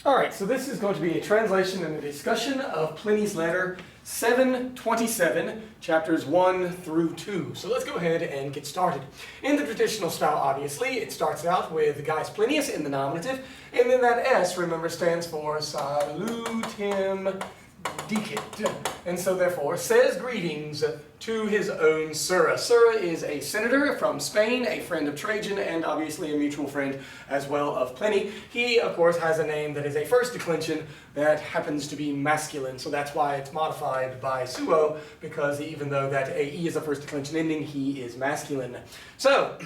All right, so this is going to be a translation and a discussion of Pliny's letter 727, chapters 1 through 2. So let's go ahead and get started. In the traditional style, obviously, it starts out with Gaius Plinius in the nominative, and then that S, remember, stands for salutem dicit. And so therefore, says greetings to his own Sura. Sura is a senator from Spain, a friend of Trajan, and obviously a mutual friend as well of Pliny. He, of course, has a name that is a first declension that happens to be masculine, so that's why it's modified by suo, because even though that AE is a first declension ending, he is masculine. So,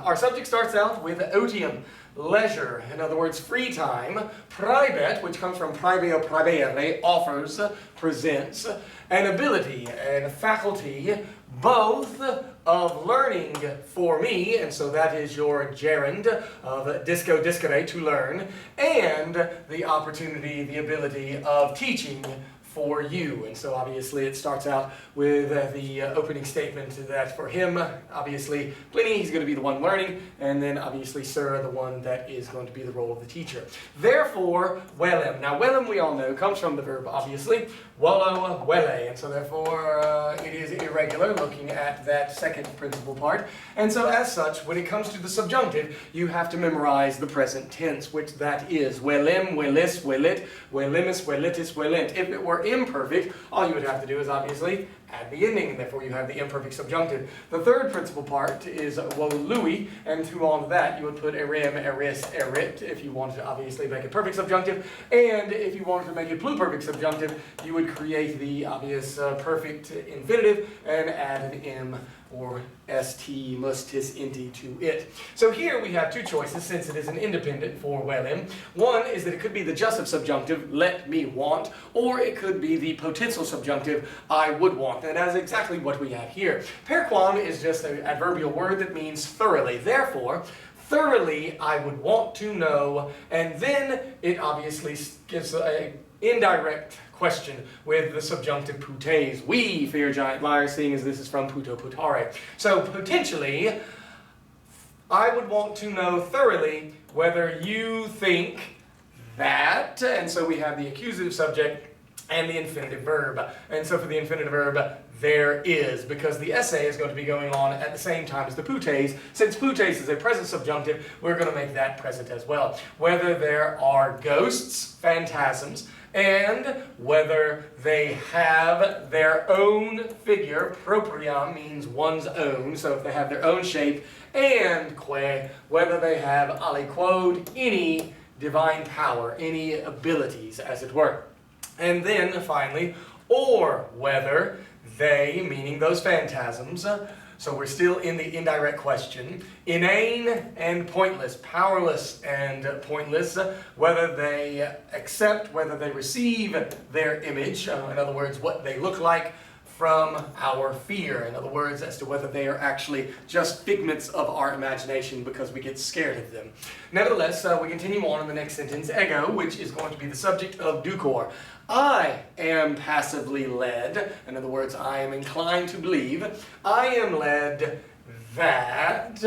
our subject starts out with otium, leisure, in other words, free time. Praebet, which comes from praebeo praebere, offers, presents, an ability and faculty, both of learning for me, and so that is your gerund of disco discere, to learn, and the opportunity, the ability of teaching for you. And so obviously it starts out with the opening statement that for him, obviously Pliny, he's going to be the one learning, and then obviously Sura, the one that is going to be the role of the teacher. Therefore, velem. Now velem, we all know, comes from the verb, obviously, wallo, welle, and so therefore it is irregular, looking at that second principal part. And so as such, when it comes to the subjunctive, you have to memorize the present tense, which that is velem, welis, welit, welimis, welitis, welint. If it were imperfect, all you would have to do is obviously add the ending, and therefore you have the imperfect subjunctive. The third principal part is wolui, and to all of that you would put erim, eris, erit, if you wanted to obviously make it perfect subjunctive, and if you wanted to make it pluperfect subjunctive, you would create the obvious perfect infinitive and add an m or st, mustis, inti to it. So here we have two choices, since it is an independent for velem. One is that it could be the jussive subjunctive, let me want, or it could be the potential subjunctive, I would want. And that is exactly what we have here. Perquam is just an adverbial word that means thoroughly. Therefore, thoroughly I would want to know, and then it obviously gives an indirect question with the subjunctive putes. We fear giant liars, seeing as this is from puto putare. So potentially, I would want to know thoroughly whether you think that, and so we have the accusative subject and the infinitive verb. And so for the infinitive verb, there is, because the essay is going to be going on at the same time as the putes. Since putes is a present subjunctive, we're going to make that present as well. Whether there are ghosts, phantasms, and whether they have their own figure. Propriam means one's own, so if they have their own shape, and que, whether they have aliquod, any divine power, any abilities, as it were. And then, finally, or whether they, meaning those phantasms, so we're still in the indirect question, inane and pointless, powerless and pointless, whether they accept, whether they receive their image, in other words, what they look like, from our fear. In other words, as to whether they are actually just figments of our imagination because we get scared of them. Nevertheless, we continue on in the next sentence, ego, which is going to be the subject of ducor. I am passively led, in other words, I am inclined to believe, I am led that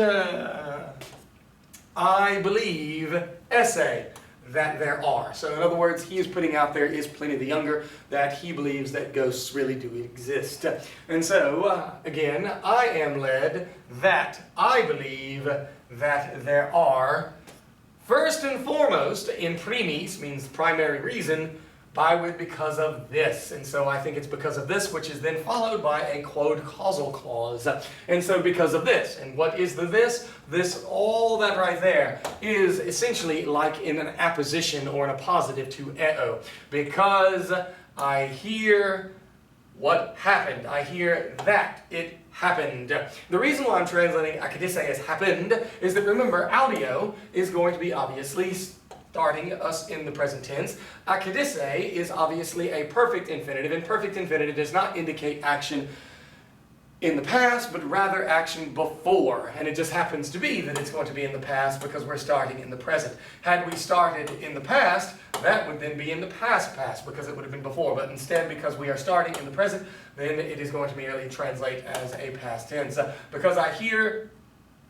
I believe essay that there are. So in other words, he is putting out there, is Pliny the Younger, that he believes that ghosts really do exist. And so, again, I am led that I believe that there are, first and foremost, in primis, means primary reason, because of this. And so I think it's because of this, which is then followed by a quod causal clause. And so because of this. And what is the this? This, all that right there, is essentially like in an apposition or in a positive to eo. Because I hear what happened. I hear that it happened. The reason why I'm translating akadise as happened is that, remember, audio is going to be obviously starting us in the present tense. Akadise is obviously a perfect infinitive, and perfect infinitive does not indicate action in the past, but rather action before. And it just happens to be that it's going to be in the past because we're starting in the present. Had we started in the past, that would then be in the past because it would have been before. But instead, because we are starting in the present, then it is going to merely translate as a past tense. Because I hear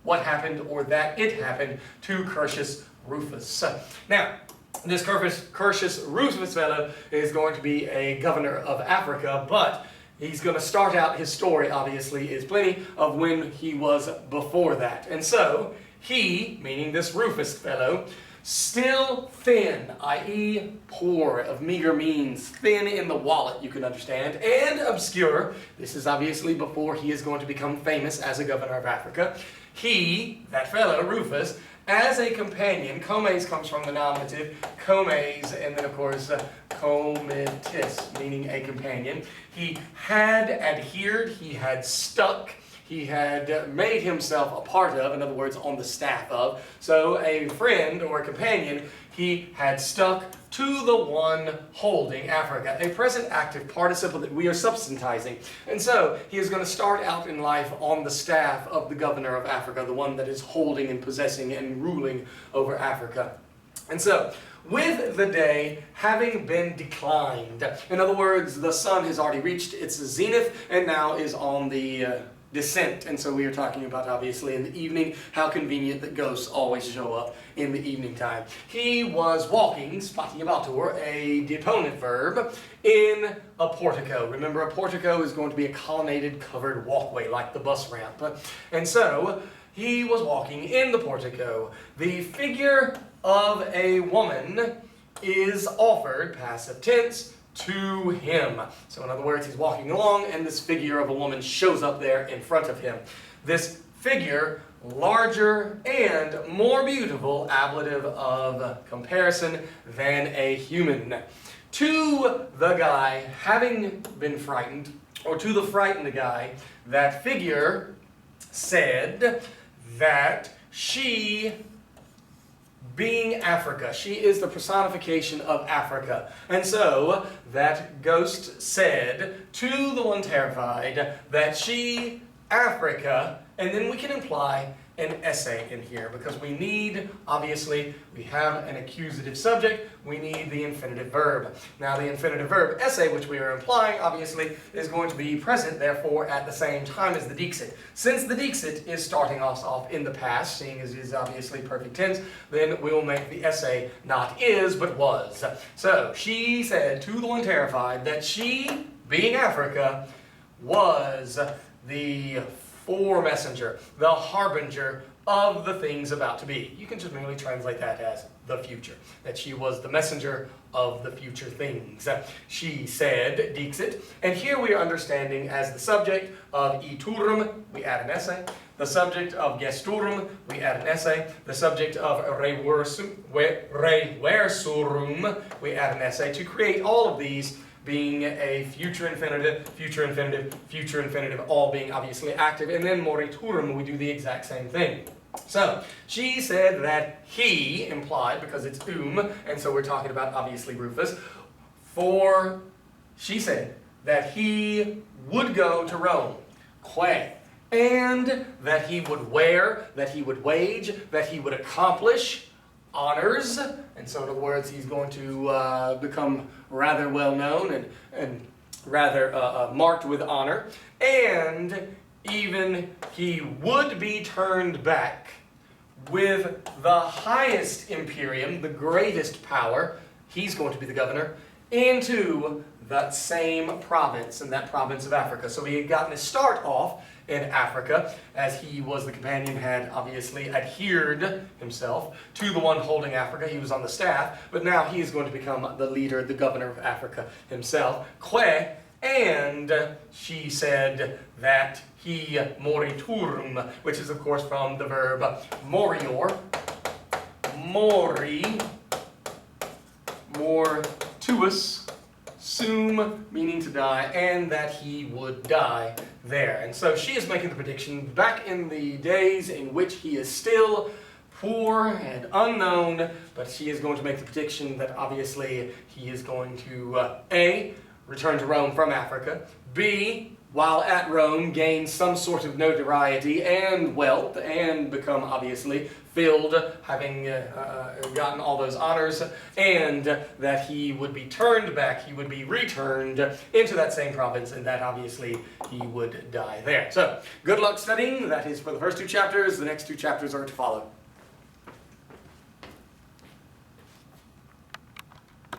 what happened or that it happened to Curtius Rufus. Now, this Curtius Rufus fellow is going to be a governor of Africa, but he's going to start out his story, obviously, is Pliny, of when he was before that. And so, he, meaning this Rufus fellow, still thin, i.e. poor, of meager means, thin in the wallet, you can understand, and obscure. This is obviously before he is going to become famous as a governor of Africa. He, that fellow, Rufus, as a companion, comes comes from the nominative, comes, and then of course, comitis, meaning a companion. He had adhered, he had stuck, he had made himself a part of, in other words, on the staff of. So a friend or a companion, he had stuck to the one holding Africa, a present active participle that we are substantizing. And so he is going to start out in life on the staff of the governor of Africa, the one that is holding and possessing and ruling over Africa. And so, with the day having been declined, in other words, the sun has already reached its zenith and now is on the descent. And so we are talking about, obviously, in the evening, how convenient that ghosts always show up in the evening time. He was walking, spatiabatur, a deponent verb, in a portico. Remember, a portico is going to be a colonnaded covered walkway, like the bus ramp. And so, he was walking in the portico. The figure of a woman is offered, passive tense, to him. So in other words, he's walking along and this figure of a woman shows up there in front of him. This figure, larger and more beautiful, ablative of comparison, than a human. To the guy having been frightened, or to the frightened guy, that figure said that she, being Africa, she is the personification of Africa. And so, that ghost said to the one terrified that she, Africa, and then we can imply an essay in here, because we need, obviously, we have an accusative subject, we need the infinitive verb. Now the infinitive verb essay, which we are implying, obviously, is going to be present, therefore, at the same time as the dixit. Since the dixit is starting us off in the past, seeing as it is obviously perfect tense, then we will make the essay not is, but was. So, she said to the one terrified that she, being Africa, was the fore-messenger, the harbinger of the things about to be. You can just merely translate that as the future. That she was the messenger of the future things. She said, dixit, and here we are understanding as the subject of iturum, we add an essay. The subject of gesturum, we add an essay. The subject of reversurum, we add an essay to create all of these being a future infinitive, future infinitive, future infinitive, all being obviously active, and then moriturum, we do the exact same thing. So, she said that he, implied, because it's and so we're talking about, obviously, Rufus, for she said that he would go to Rome, que, and that he would wear, that he would wage, that he would accomplish honors, and so in other words, he's going to become rather well known and rather marked with honor, and even he would be turned back with the highest imperium, the greatest power, he's going to be the governor, into that same province, in that province of Africa. So he had gotten his start off in Africa, as he was the companion, had obviously adhered himself to the one holding Africa. He was on the staff, but now he is going to become the leader, the governor of Africa himself. Que, and she said that he moriturum, which is of course from the verb morior, mori, mortuus, sum, meaning to die, and that he would die there. And so she is making the prediction back in the days in which he is still poor and unknown, but she is going to make the prediction that obviously he is going to A, return to Rome from Africa, B, while at Rome, gain some sort of notoriety and wealth, and become obviously filled, having gotten all those honors, and that he would be turned back, he would be returned into that same province, and that obviously he would die there. So, good luck studying. That is for the first two chapters. The next two chapters are to follow.